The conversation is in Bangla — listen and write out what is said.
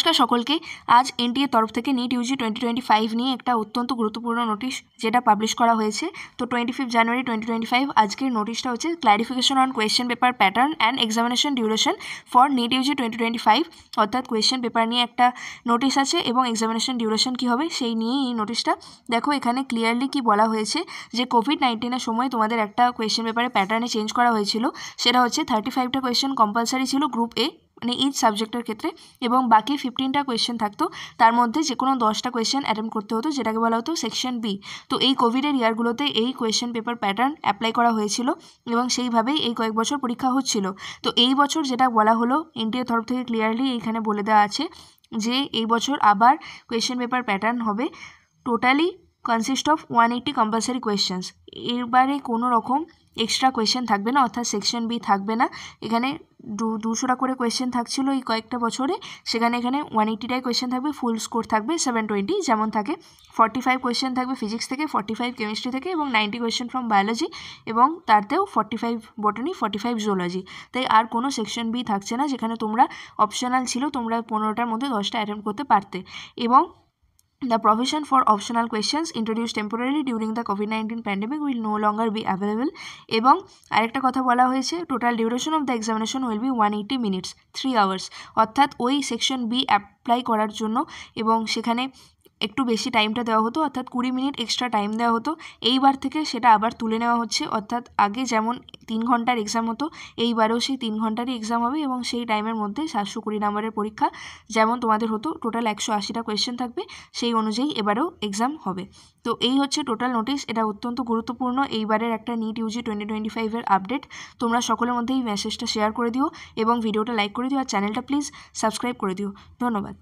নমস্কার সকলকে। আজ এনটিএর তরফ থেকে নিট ইউজি 2025 নিয়ে একটা অত্যন্ত গুরুত্বপূর্ণ নোটিশ যেটা পাবলিশ করা হয়েছে। তো 25 জানুয়ারি 2025 আজকের নোটিশটা হচ্ছে clarification on question paper pattern and examination duration for NEET UG 2025। অর্থাৎ কোয়েশ্চেন পেপার নিয়ে একটা নোটিশ আছে এবং এক্সামিনেশন ডিউরেশন কী হবে সেই নিয়েই এই নোটিশটা। দেখো এখানে ক্লিয়ারলি কি বলা হয়েছে যে কোভিড-19 সময় তোমাদের একটা কোয়েশ্চেন পেপারে প্যাটার্নে চেঞ্জ করা হয়েছিল। সেটা হচ্ছে 35টা কোয়েশ্চেন কম্পালসারি ছিল গ্রুপ এ, মানে ইচ সাবজেক্টের ক্ষেত্রে, এবং বাকি 15টা কোয়েশ্চেন থাকতো। তার মধ্যে যে কোনো 10টা কোয়েশ্চেন অ্যাটেম্প করতে হতো, যেটাকে বলা হতো সেকশন বি। তো এই কোভিডের ইয়ারগুলোতে এই কোয়েশ্চেন পেপার প্যাটার্ন অ্যাপ্লাই করা হয়েছিল এবং সেইভাবেই এই কয়েক বছর পরীক্ষা হচ্ছিল। তো এই বছর যেটা বলা হলো এনটিএর তরফ থেকে ক্লিয়ারলি এইখানে বলে দেওয়া আছে যে এই বছর আবার কোয়েশ্চেন পেপার প্যাটার্ন হবে totally consist of 180 compulsory questions. এবারে কোনো রকম এক্সট্রা কোয়েশ্চেন থাকবে না, অর্থাৎ সেকশন বি থাকবে না। এখানে 200টা করে কোয়েশ্চেন থাকছিল এই কয়েকটা বছরে, সেখানে এখানে 180টাই কোয়েশ্চেন থাকবে, ফুল স্কোর থাকবে 720 যেমন থাকে। 45 কোয়েশ্চেন থাকবে ফিজিক্স থেকে, 45 কেমিস্ট্রি থেকে এবং 90 কোয়েশ্চেন ফ্রম বায়োলজি, এবং তারতেও 45 বটানি, 45 জুলজি। তাই আর কোনো সেকশন বি থাকছে না, যেখানে তোমরা অপশনাল ছিল, তোমরা 15টার মধ্যে 10টা অ্যাটেম্প করতে পারতে। এবং the provision for optional questions introduced temporarily during the COVID-19 pandemic will no longer be available. এবং আরেকটা কথা বলা হয়েছে, total duration of the examination will be 180 minutes 3 hours. অর্থাৎ ওই সেকশন বি অ্যাপ্লাই করার জন্য এবং সেখানে একটু বেশি টাইমটা দেওয়া হতো, অর্থাৎ 20 মিনিট এক্সট্রা টাইম দেওয়া হতো। এইবার থেকে সেটা আবার তুলে নেওয়া হচ্ছে, অর্থাৎ আগে যেমন 3 ঘন্টার এক্সাম হতো, এইবারেও সেই 3 ঘন্টারই এক্সাম হবে এবং সেই টাইমের মধ্যে 720 নম্বরের পরীক্ষা যেমন তোমাদের হতো, টোটাল 180টা কোয়েশ্চেন থাকবে, সেই অনুযায়ী এবারেও এক্সাম হবে। তো এই হচ্ছে টোটাল নোটিশ। এটা অত্যন্ত গুরুত্বপূর্ণ এইবারের একটা নিট ইউজি 2025-এর আপডেট। তোমরা সকলের মধ্যে এই মেসেজটা শেয়ার করে দিও এবং ভিডিওটা লাইক করে দিও আর চ্যানেলটা প্লিজ সাবস্ক্রাইব করে দিও। ধন্যবাদ।